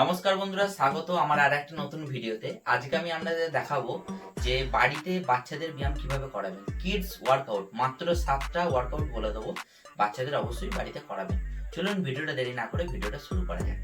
নমস্কার বন্ধুরা, স্বাগত আমার আর একটা নতুন ভিডিওতে। আজকে আমি আপনাদের দেখাবো যে বাড়িতে বাচ্চাদের ব্যায়াম কিভাবে করাবেন। কিডস ওয়ার্কআউট, মাত্র 7টা ওয়ার্কআউট বলে দেবো, বাচ্চাদের অবশ্যই বাড়িতে করাবেন। চলুন ভিডিওটা দেরি না করে ভিডিওটা শুরু করা যাক।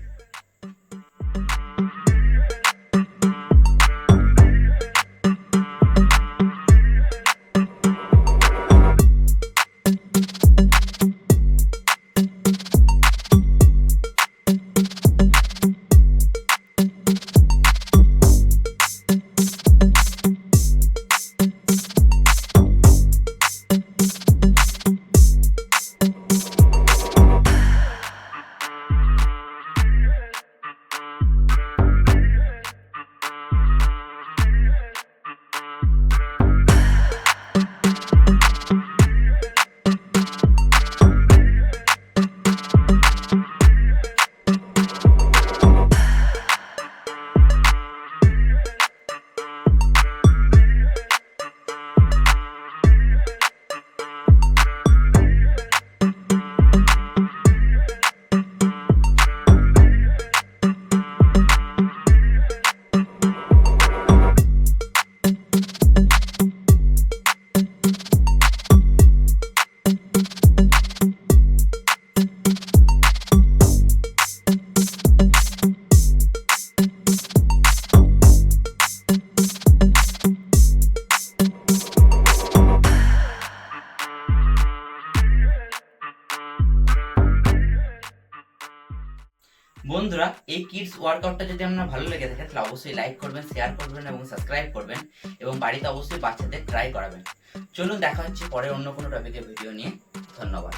বন্ধুরা, এই কিডস ওয়ার্কআউটটা যদি আপনার ভালো লেগে থাকে তাহলে অবশ্যই লাইক করবেন, শেয়ার করবেন এবং সাবস্ক্রাইব করবেন এবং বাড়িতে অবশ্যই বাচ্চাদের ট্রাই করাবেন। চলুন দেখা হচ্ছে পরে অন্য কোনো টপিকের ভিডিও নিয়ে। ধন্যবাদ।